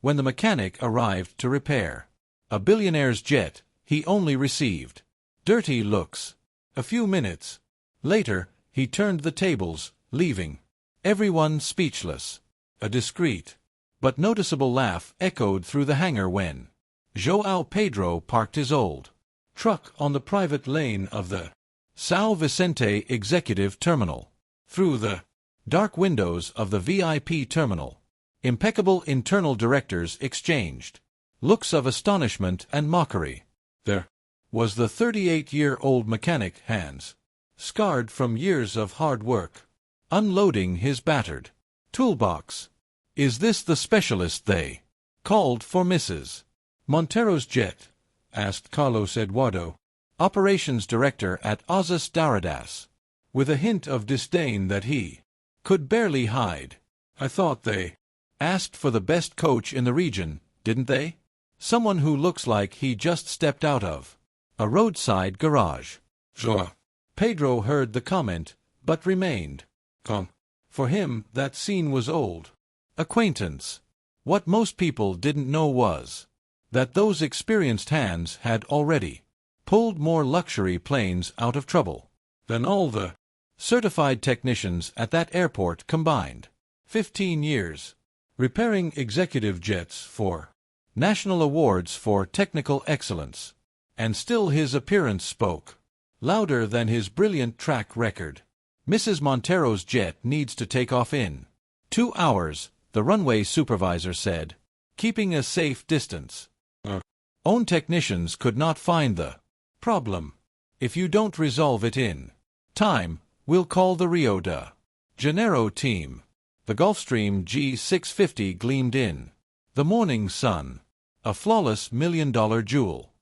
when the mechanic arrived to repair. A billionaire's jet, he only received dirty looks. A few minutes later, he turned the tables, leaving everyone speechless. A discreet but noticeable laugh echoed through the hangar when João Pedro parked his old truck on the private lane of the São Vicente Executive Terminal. Through the dark windows of the VIP terminal, impeccable internal directors exchanged looks of astonishment and mockery. There was the 38-year-old mechanic Hans, scarred from years of hard work, unloading his battered toolbox. "Is this the specialist they called for, Mrs. Montero's jet?" asked Carlos Eduardo, operations director at Asas Daradas, with a hint of disdain that he could barely hide. "I thought they asked for the best coach in the region, didn't they? Someone who looks like he just stepped out of a roadside garage." João Pedro heard the comment, but remained calm. For him, that scene was old acquaintance. What most people didn't know was that those experienced hands had already pulled more luxury planes out of trouble than all the certified technicians at that airport combined. 15 years repairing executive jets for national awards for technical excellence. And still his appearance spoke louder than his brilliant track record. "Mrs. Montero's jet needs to take off in 2 hours, the runway supervisor said, keeping a safe distance. Our own technicians could not find the problem. If you don't resolve it in time, we'll call the Rio de Janeiro team." The Gulfstream G650 gleamed in the morning sun, a flawless $1 million jewel.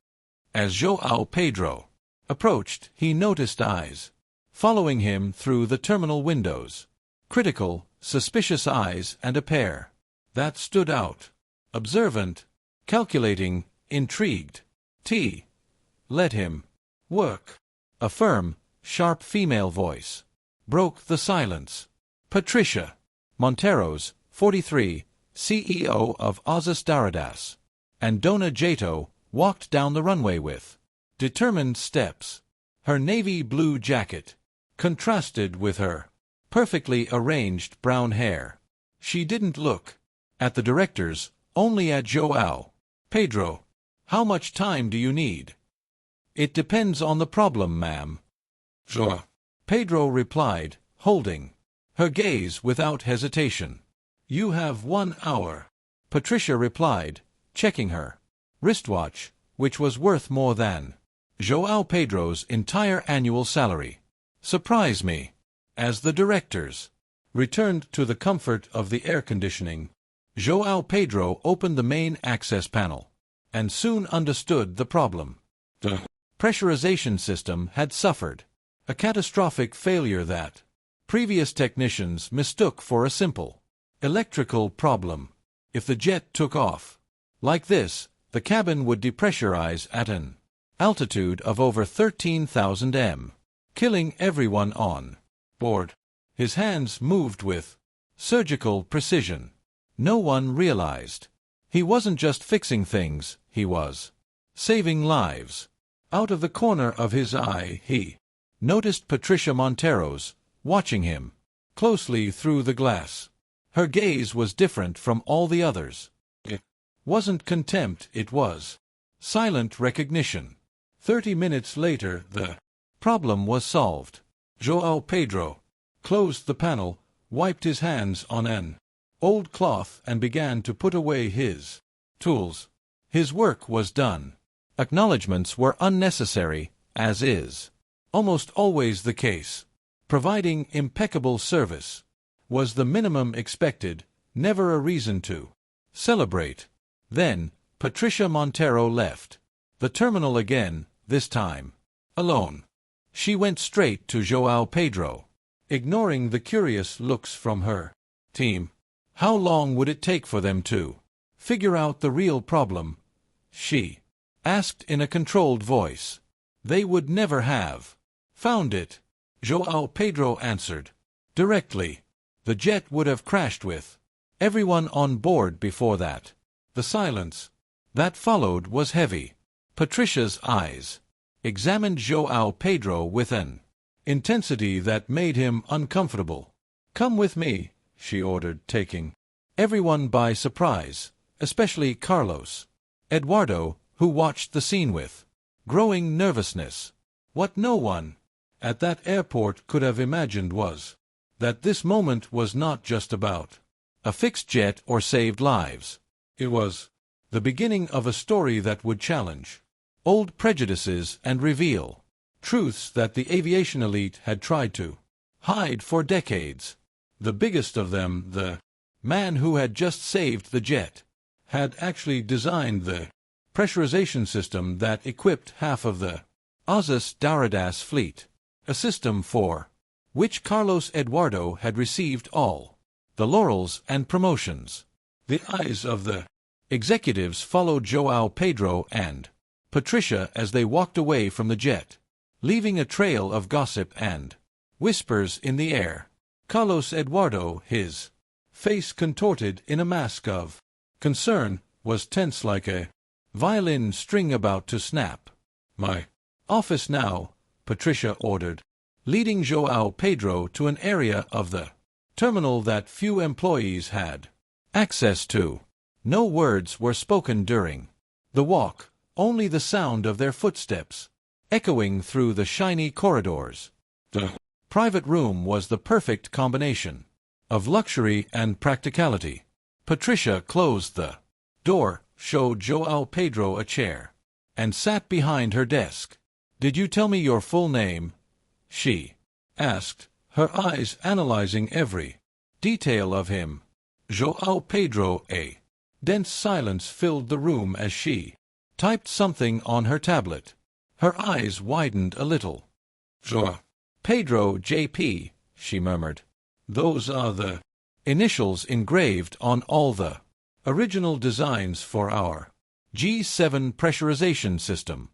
As João Pedro approached, he noticed eyes following him through the terminal windows. Critical, suspicious eyes, and a pair that stood out. Observant, calculating, intrigued. Let him work. A firm, sharp female voice broke the silence. Patricia Monteros, 43, CEO of Asas Daradas, and Dona Jato walked down the runway with determined steps. Her navy blue jacket contrasted with her perfectly arranged brown hair. She didn't look at the directors, only at João Pedro. "How much time do you need?" "It depends on the problem, ma'am," João Pedro replied, holding her gaze without hesitation. "You have 1 hour," Patricia replied, checking her wristwatch, which was worth more than João Pedro's entire annual salary. "Surprise me." As the directors returned to the comfort of the air conditioning, João Pedro opened the main access panel and soon understood the problem. The pressurization system had suffered a catastrophic failure that previous technicians mistook for a simple electrical problem. If the jet took off like this, the cabin would depressurize at an altitude of over 13,000 m, killing everyone on board. His hands moved with surgical precision. No one realized he wasn't just fixing things, he was saving lives. Out of the corner of his eye, he noticed Patricia Monteros watching him closely through the glass. Her gaze was different from all the others. It wasn't contempt, it was silent recognition. 30 minutes later, the problem was solved. João Pedro closed the panel, wiped his hands on an old cloth, and began to put away his tools. His work was done. Acknowledgments were unnecessary, as is almost always the case. Providing impeccable service was the minimum expected, never a reason to celebrate. Then, Patricia Montero left the terminal again, this time alone. She went straight to João Pedro, ignoring the curious looks from her team. How long would it take for them to figure out the real problem? She asked in a controlled voice. They would never have found it, João Pedro answered directly. The jet would have crashed with everyone on board before that. The silence that followed was heavy. Patricia's eyes examined João Pedro with an intensity that made him uncomfortable. "Come with me," she ordered, taking everyone by surprise, especially Carlos Eduardo, who watched the scene with growing nervousness. What no one at that airport could have imagined was that this moment was not just about a fixed jet or saved lives. It was the beginning of a story that would challenge old prejudices and reveal truths that the aviation elite had tried to hide for decades. The biggest of them, the man who had just saved the jet, had actually designed the pressurization system that equipped half of the Asas Douradas fleet, a system for which Carlos Eduardo had received all the laurels and promotions. The eyes of the executives followed João Pedro and Patricia as they walked away from the jet, leaving a trail of gossip and whispers in the air. Carlos Eduardo, his face contorted in a mask of concern, was tense like a violin string about to snap. "My office now," Patricia ordered, leading João Pedro to an area of the terminal that few employees had access to. No words were spoken during the walk, only the sound of their footsteps echoing through the shiny corridors. The private room was the perfect combination of luxury and practicality. Patricia closed the door, showed João Pedro a chair, and sat behind her desk. "Did you tell me your full name?" she asked, her eyes analyzing every detail of him. João Pedro. A dense silence filled the room as she typed something on her tablet. Her eyes widened a little. "João Pedro J.P.," she murmured. "Those are the initials engraved on all the original designs for our G7 pressurization system."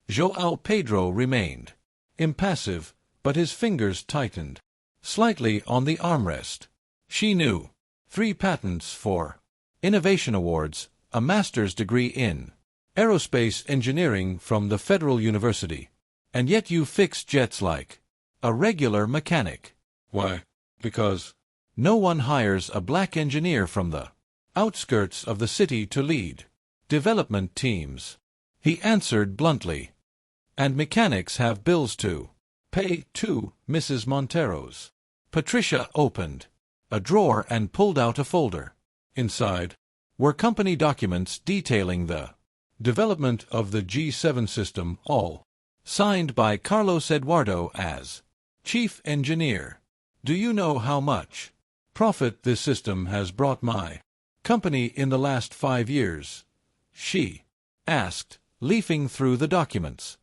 João Pedro remained impassive, but his fingers tightened slightly on the armrest. She knew 3 patents, 4 innovation awards, a master's degree in aerospace engineering from the Federal University. "And yet you fix jets like a regular mechanic." "Why?" "Because no one hires a black engineer from the outskirts of the city to lead development teams," he answered bluntly. "And mechanics have bills to pay too, Mrs. Montero's." Patricia opened a drawer and pulled out a folder. Inside were company documents detailing the development of the G7 system, all signed by Carlos Eduardo as chief engineer. "Do you know how much profit this system has brought my company in the last 5 years?" she asked, leafing through the documents.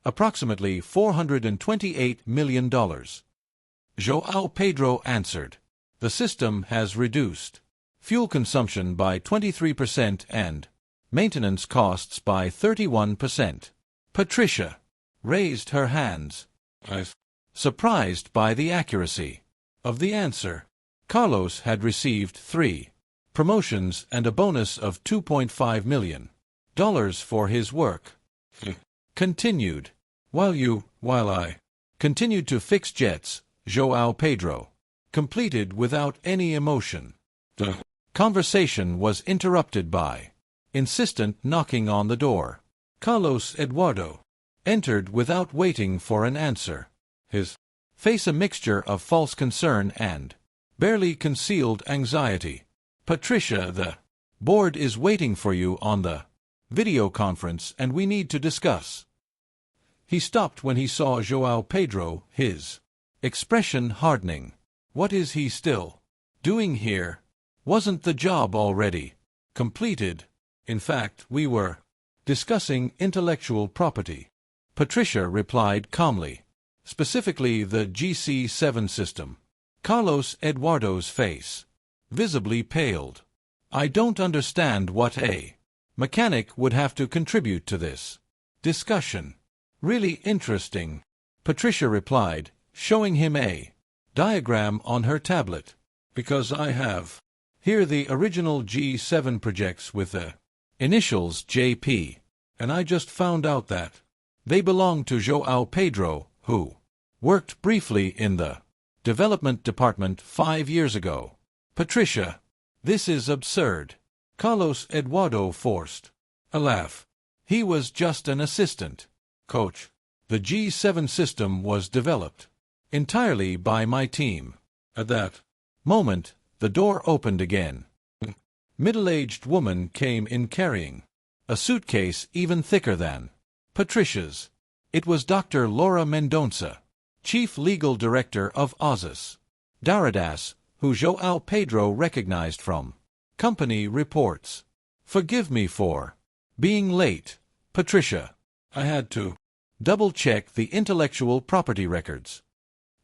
"Approximately $428 million. João Pedro answered. "The system has reduced fuel consumption by 23% and maintenance costs by 31%. Patricia raised her hands, surprised by the accuracy of the answer. Carlos had received 3 promotions and a bonus of $2.5 million for his work. Continued. While I continued to fix jets," João Pedro completed without any emotion. The conversation was interrupted by insistent knocking on the door. Carlos Eduardo entered without waiting for an answer, his face a mixture of false concern and barely concealed anxiety. "Patricia, the board is waiting for you on the video conference and we need to discuss." He stopped when he saw João Pedro, his expression hardening. What is he still doing here? Wasn't the job already completed? In fact, we were discussing intellectual property. Patricia replied calmly. Specifically the GC7 system. Carlos Eduardo's face visibly paled. "I don't understand what a mechanic would have to contribute to this discussion." "Really interesting," Patricia replied, showing him a diagram on her tablet. "Because I have Here the original G7 projects with the initials JP, and I just found out that they belong to João Pedro, who worked briefly in the development department 5 years ago. Patricia, this is absurd. Carlos Eduardo forced a laugh. He was just an assistant. Coach, the G7 system was developed entirely by my team. At that moment, the door opened again. A middle-aged woman came in carrying a suitcase even thicker than Patricia's. It was Dr. Laura Mendonça, Chief Legal Director of Ozas Daradas, who João Pedro recognized from company reports. Forgive me for being late, Patricia. I had to double-check the intellectual property records,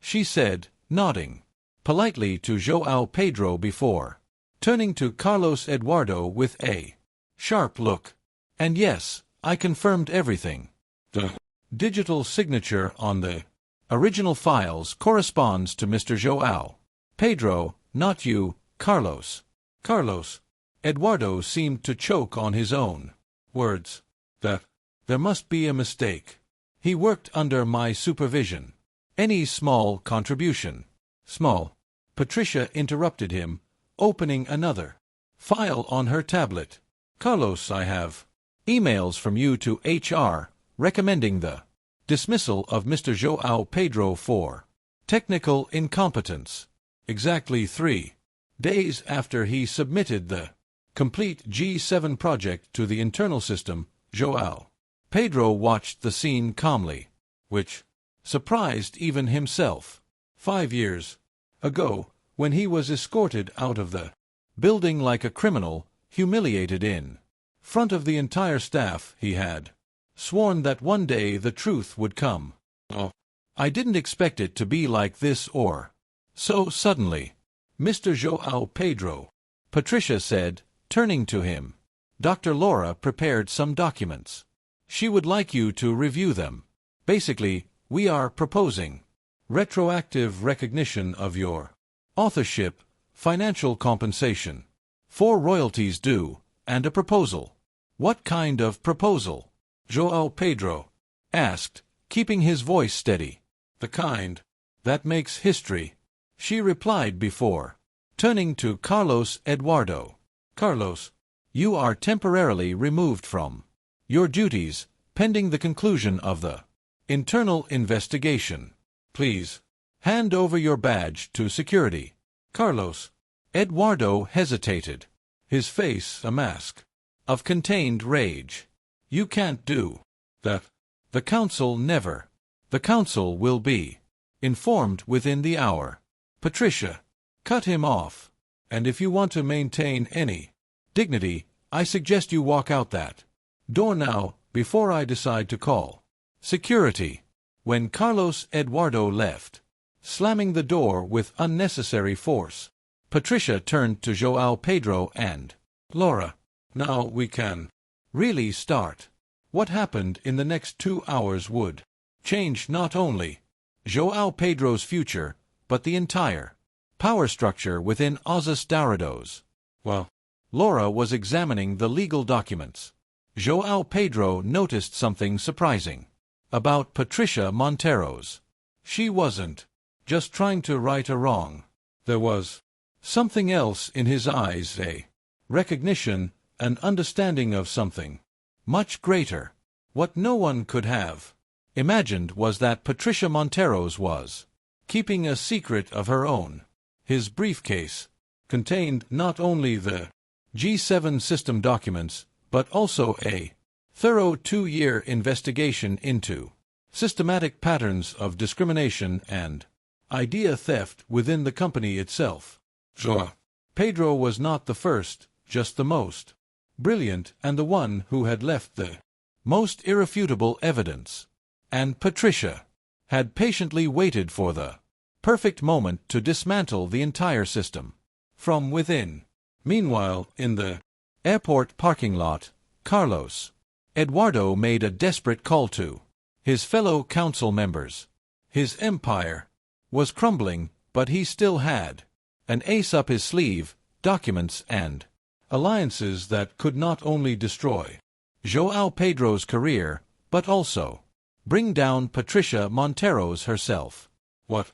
she said, nodding politely to João Pedro before turning to Carlos Eduardo with a sharp look. And yes, I confirmed everything. The digital signature on the original files corresponds to Mr. João Pedro, not you, Carlos. Carlos. Eduardo seemed to choke on his own words. There must be a mistake. He worked under my supervision. Any small contribution. Small. Patricia interrupted him, opening another file on her tablet. Carlos, I have emails from you to HR recommending the dismissal of Mr. João Pedro for technical incompetence. Exactly 3 days after he submitted the complete G7 project to the internal system, João Pedro watched the scene calmly, which surprised even himself. 5 years ago, when he was escorted out of the building like a criminal, humiliated in front of the entire staff, he had sworn that one day the truth would come. Oh, I didn't expect it to be like this or so suddenly. Mr. João Pedro, Patricia said, turning to him. Dr. Laura prepared some documents. She would like you to review them. Basically, we are proposing retroactive recognition of your authorship, financial compensation for royalties due, and a proposal. What kind of proposal? João Pedro asked, keeping his voice steady. The kind that makes history, she replied before turning to Carlos Eduardo. Carlos, you are temporarily removed from your duties, pending the conclusion of the internal investigation. Please hand over your badge to security. Carlos. Eduardo hesitated, his face a mask of contained rage. You can't do that. The council never. The council will be informed within the hour. Patricia, cut him off. And if you want to maintain any dignity, I suggest you walk out that door now, before I decide to call security. When Carlos Eduardo left, slamming the door with unnecessary force, Patricia turned to João Pedro and Laura. Now we can really start. What happened in the next 2 hours would change not only João Pedro's future, but the entire power structure within Ozas Darados. Well, Laura was examining the legal documents. João Pedro noticed something surprising about Patricia Montero's. She wasn't just trying to right a wrong. There was something else in his eyes, a recognition, an understanding of something much greater. What no one could have imagined was that Patricia Montero's was keeping a secret of her own. His briefcase contained not only the G7 system documents, but also a thorough 2-year investigation into systematic patterns of discrimination and idea theft within the company itself. João Pedro was not the first, just the most brilliant and the one who had left the most irrefutable evidence. And Patricia had patiently waited for the perfect moment to dismantle the entire system from within. Meanwhile, in the airport parking lot, Carlos Eduardo made a desperate call to his fellow council members. His empire was crumbling, but he still had an ace up his sleeve, documents, and alliances that could not only destroy João Pedro's career, but also bring down Patricia Montero's herself. What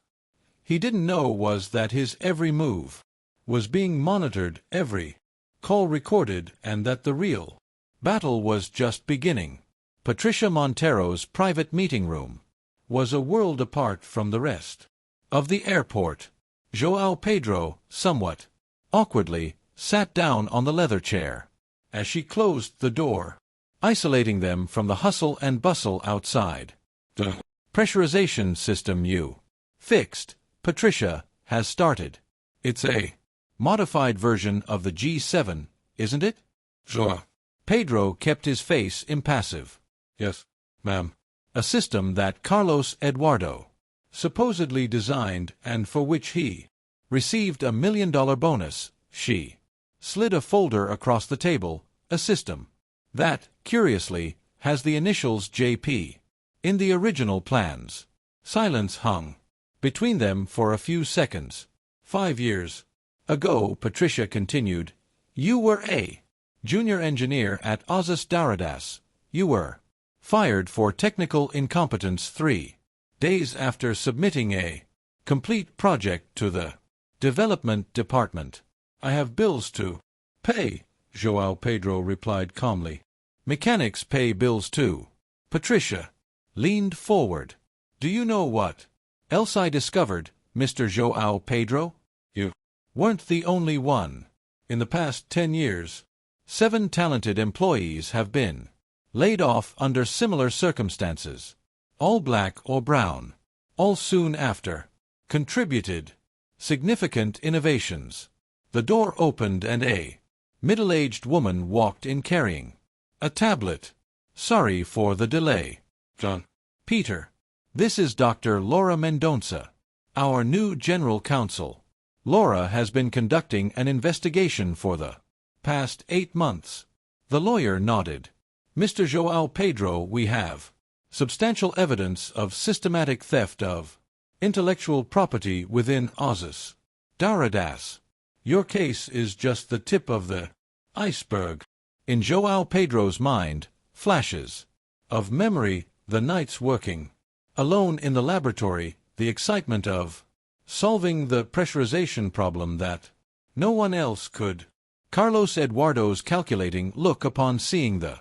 he didn't know was that his every move was being monitored, every call recorded, and that the real battle was just beginning. Patricia Montero's private meeting room was a world apart from the rest of the airport. João Pedro, somewhat awkwardly, sat down on the leather chair as she closed the door, isolating them from the hustle and bustle outside. The pressurization system you fixed, Patricia, has started. It's a modified version of the G7, isn't it? Sure. Pedro kept his face impassive. Yes, ma'am. A system that Carlos Eduardo supposedly designed and for which he received $1 million bonus. She slid a folder across the table, a system that, curiously, has the initials JP in the original plans. Silence hung between them for a few seconds. 5 years ago, Patricia continued, you were a junior engineer at Azus Daradas. You were fired for technical incompetence 3 days after submitting a complete project to the development department. I have bills to pay, João Pedro replied calmly. Mechanics pay bills too. Patricia leaned forward. Do you know what else I discovered, Mr. João Pedro? You weren't the only one. In the past 10 years, 7 talented employees have been laid off under similar circumstances. All black or brown. All soon after contributed significant innovations. The door opened and a middle-aged woman walked in carrying a tablet. Sorry for the delay, John. Peter. This is Dr. Laura Mendonça, our new general counsel. Laura has been conducting an investigation for the past 8 months. The lawyer nodded. Mr. João Pedro, we have substantial evidence of systematic theft of intellectual property within Azus Daradas. Your case is just the tip of the iceberg. In João Pedro's mind, flashes of memory, the nights working alone in the laboratory, the excitement of solving the pressurization problem that no one else could. Carlos Eduardo's calculating look upon seeing the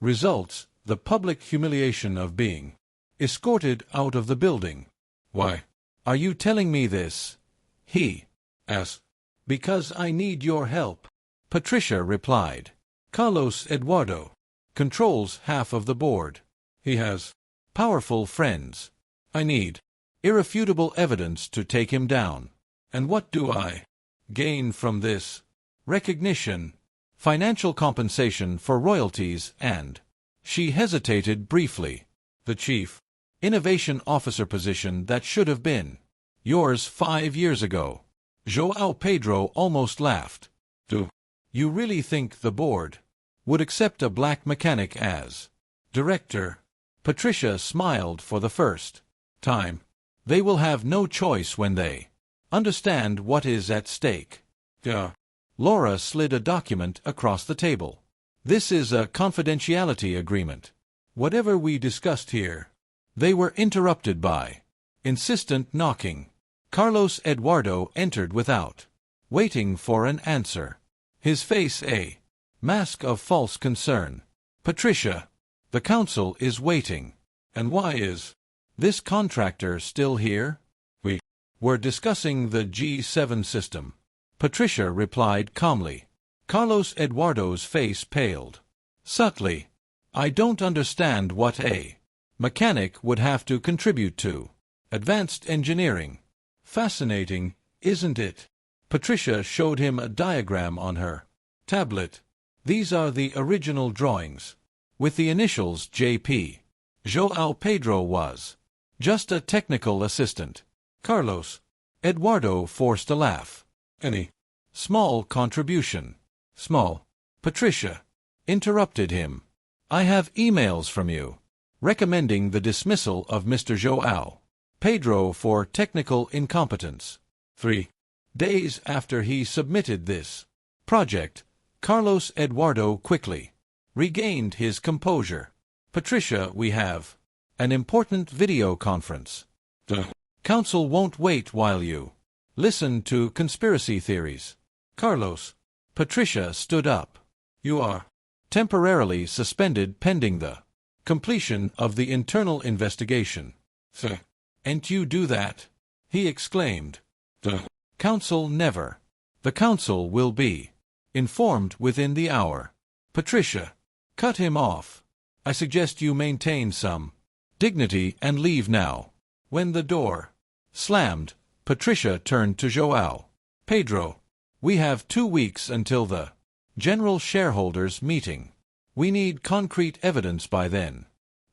results, the public humiliation of being escorted out of the building. Why are you telling me this? He asked. Because I need your help, Patricia replied. Carlos Eduardo controls half of the board. He has powerful friends. I need irrefutable evidence to take him down. And what do I gain from this? Recognition, financial compensation for royalties, and she hesitated briefly. The chief innovation officer position that should have been yours 5 years ago. João Pedro almost laughed. Do you really think the board would accept a black mechanic as director? Patricia smiled for the first time. They will have no choice when they understand what is at stake. Yeah. Laura slid a document across the table. This is a confidentiality agreement. Whatever we discussed here. They were interrupted by insistent knocking. Carlos Eduardo entered without waiting for an answer. His face a mask of false concern. Patricia, the council is waiting. And why is this contractor still here? We were discussing the G7 system. Patricia replied calmly. Carlos Eduardo's face paled subtly. I don't understand what a mechanic would have to contribute to advanced engineering. Fascinating, isn't it? Patricia showed him a diagram on her tablet. These are the original drawings, with the initials JP. João Pedro was just a technical assistant. Carlos Eduardo forced a laugh. Any small contribution. Small. Patricia interrupted him. I have emails from you recommending the dismissal of Mr. João Pedro for technical incompetence. 3 days after he submitted this project, Carlos Eduardo quickly regained his composure. Patricia, we have an important video conference. The council won't wait while you listen to conspiracy theories. Carlos. Patricia stood up. You are temporarily suspended pending the completion of the internal investigation. Sir. And you do that? He exclaimed. The council never. The council will be informed within the hour. Patricia. Cut him off. I suggest you maintain some dignity and leave now. When the door slammed, Patricia turned to João Pedro. We have 2 weeks until the general shareholders' meeting. We need concrete evidence by then.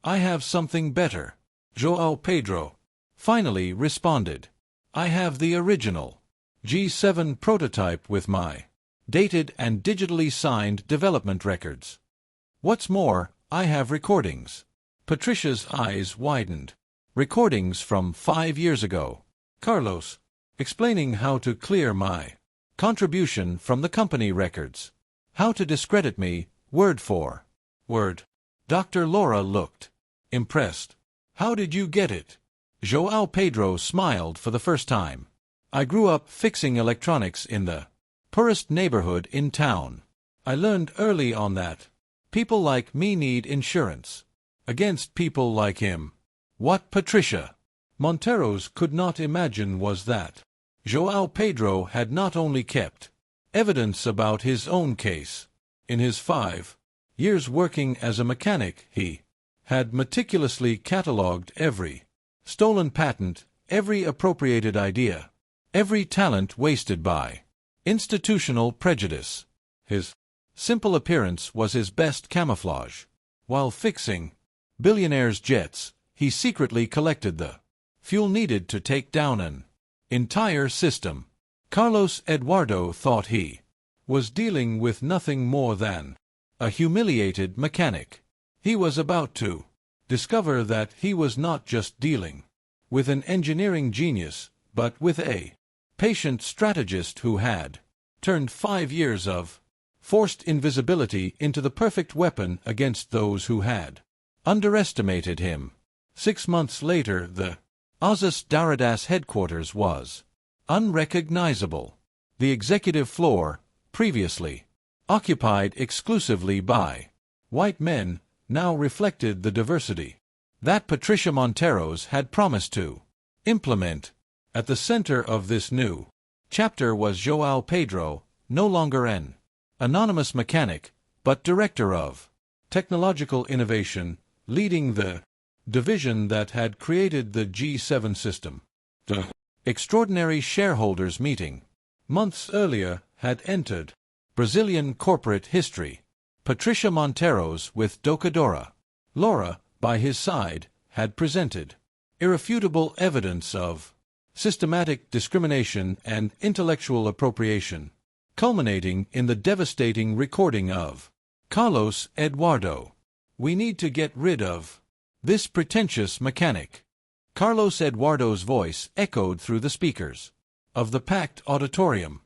I have something better. João Pedro finally responded. I have the original G7 prototype with my dated and digitally signed development records. What's more, I have recordings. Patricia's eyes widened. Recordings from 5 years ago. Carlos, explaining how to clear my contribution from the company records. How to discredit me, word for word. Dr. Laura looked impressed. How did you get it? João Pedro smiled for the first time. I grew up fixing electronics in the poorest neighborhood in town. I learned early on that people like me need insurance against people like him. What Patricia Monteros could not imagine was that João Pedro had not only kept evidence about his own case. In his 5 years working as a mechanic, he had meticulously catalogued every stolen patent, every appropriated idea, every talent wasted by institutional prejudice. His simple appearance was his best camouflage. While fixing Billionaire's jets, he secretly collected the fuel needed to take down an entire system. Carlos Eduardo thought he was dealing with nothing more than a humiliated mechanic. He was about to discover that he was not just dealing with an engineering genius, but with a patient strategist who had turned 5 years of forced invisibility into the perfect weapon against those who had underestimated him. 6 months later, the Azus Daradas headquarters was unrecognizable. The executive floor, previously occupied exclusively by white men, now reflected the diversity that Patricia Monteros had promised to implement. At the center of this new chapter was João Pedro, no longer an anonymous mechanic, but director of technological innovation, leading the division that had created the G7 system. The extraordinary shareholders' meeting months earlier had entered Brazilian corporate history. Patricia Monteros with Docadora Laura by his side had presented irrefutable evidence of systematic discrimination and intellectual appropriation, culminating in the devastating recording of Carlos Eduardo. We need to get rid of this pretentious mechanic. Carlos Eduardo's voice echoed through the speakers of the packed auditorium.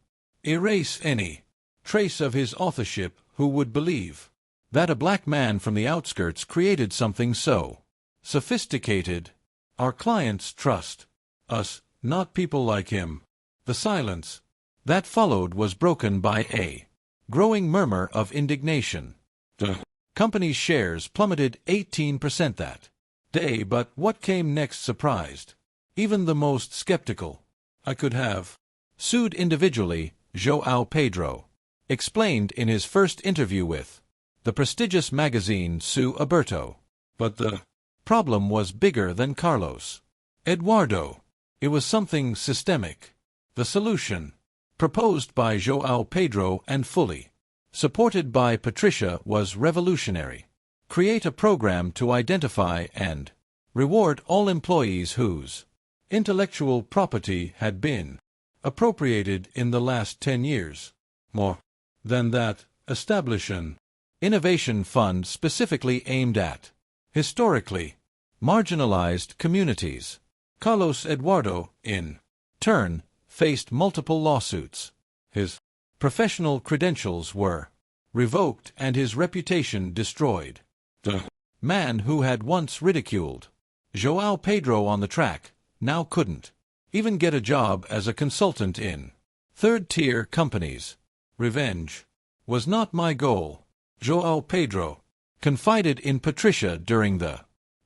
Erase any trace of his authorship. Who would believe that a black man from the outskirts created something so sophisticated? Our clients trust us, not people like him. The silence that followed was broken by a growing murmur of indignation. The company's shares plummeted 18% that day, but what came next surprised even the most skeptical. I could have sued individually, João Pedro explained in his first interview with the prestigious magazine Su Aberto. But the problem was bigger than Carlos Eduardo. It was something systemic. The solution, proposed by João Pedro and fully supported by Patricia, was revolutionary. Create a program to identify and reward all employees whose intellectual property had been appropriated in the last 10 years. More than that, establish an innovation fund specifically aimed at historically marginalized communities. Carlos Eduardo, in turn, faced multiple lawsuits. His Professional credentials were revoked and his reputation destroyed. The man who had once ridiculed João Pedro on the track now couldn't even get a job as a consultant in third-tier companies. Revenge was not my goal, João Pedro confided in Patricia during the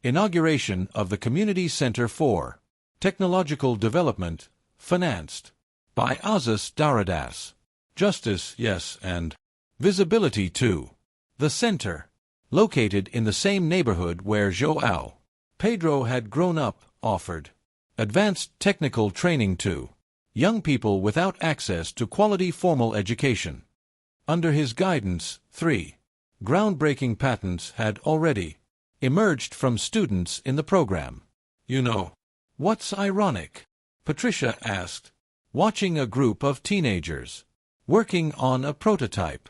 inauguration of the Community Center for Technological Development, financed by Aziz Daradas. Justice, yes, and visibility too. The center, located in the same neighborhood where João Pedro had grown up, offered advanced technical training to young people without access to quality formal education. Under his guidance, 3 groundbreaking patents had already emerged from students in the program. You know what's ironic? Patricia asked, watching a group of teenagers working on a prototype.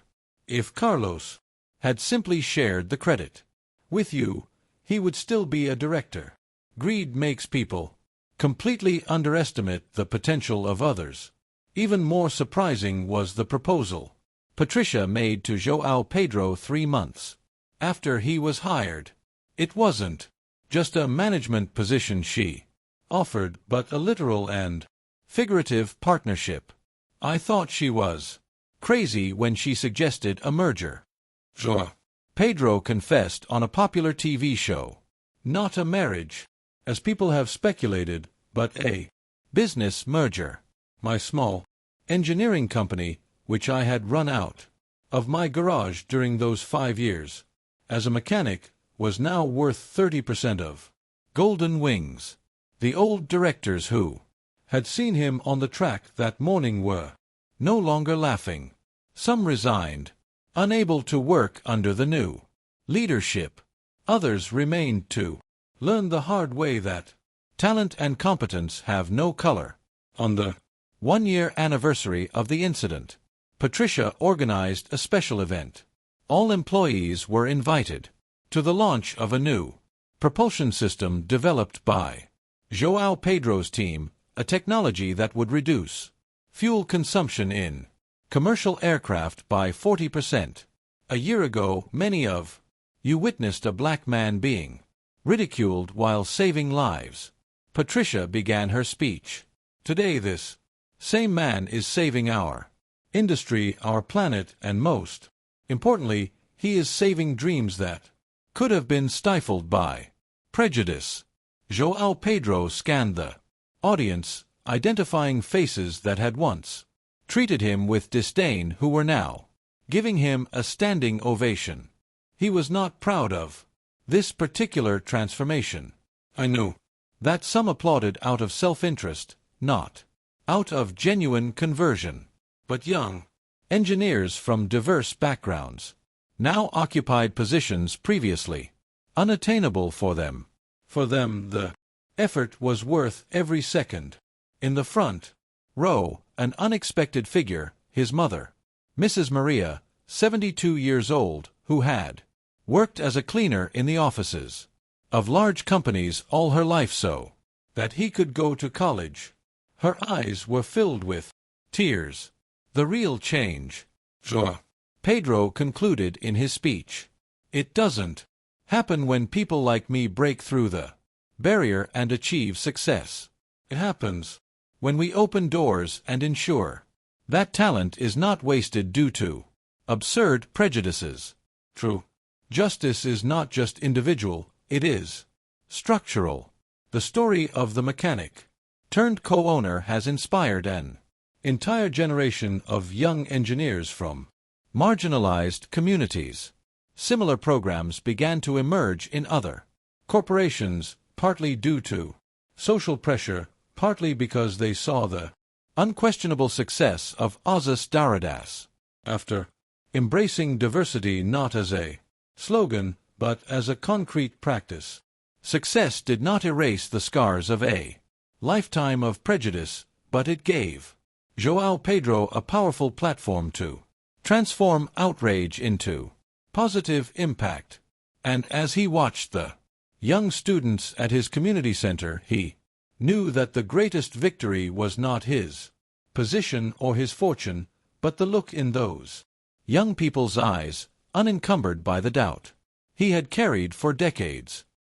If Carlos had simply shared the credit with you, he would still be a director. Greed makes people completely underestimate the potential of others. Even more surprising was the proposal Patricia made to João Pedro 3 months after he was hired. It wasn't just a management position she offered, but a literal and figurative partnership. I thought she was crazy when she suggested a merger. João Pedro confessed on a popular TV show. Not a marriage, as people have speculated, but a business merger. My small engineering company, which I had run out of my garage during those 5 years as a mechanic, was now worth 30% of Golden Wings. The old directors who had seen him on the track that morning were no longer laughing. Some resigned, unable to work under the new leadership. Others remained to learn the hard way that talent and competence have no color. On the 1-year anniversary of the incident, Patricia organized a special event. All employees were invited to the launch of a new propulsion system developed by João Pedro's team, a technology that would reduce fuel consumption in commercial aircraft by 40%. A year ago, many of you witnessed a black man being ridiculed while saving lives. Patricia began her speech. Today this same man is saving our industry, our planet, and most importantly, he is saving dreams that could have been stifled by prejudice. João Pedro scanned the audience, identifying faces that had once treated him with disdain who were now giving him a standing ovation. He was not proud of this particular transformation. I knew that some applauded out of self-interest, not out of genuine conversion. But young engineers from diverse backgrounds now occupied positions previously unattainable for them. For them, the effort was worth every second. In the front row, an unexpected figure, his mother, Mrs. Maria, 72 years old, who had worked as a cleaner in the offices of large companies all her life so that he could go to college. Her eyes were filled with tears. The real change, João Pedro concluded in his speech. It doesn't happen when people like me break through the barrier and achieve success. It happens when we open doors and ensure that talent is not wasted due to absurd prejudices. True justice is not just individual, it is structural. The story of the mechanic turned co-owner has inspired an entire generation of young engineers from marginalized communities. Similar programs began to emerge in other corporations, partly due to social pressure, partly because they saw the unquestionable success of Aziz Daradas. After embracing diversity not as a slogan, but as a concrete practice, success did not erase the scars of a lifetime of prejudice, but it gave João Pedro a powerful platform to transform outrage into positive impact. And as he watched the young students at his community center, he knew that the greatest victory was not his position or his fortune, but the look in those young people's eyes, unencumbered by the doubt he had carried for decades.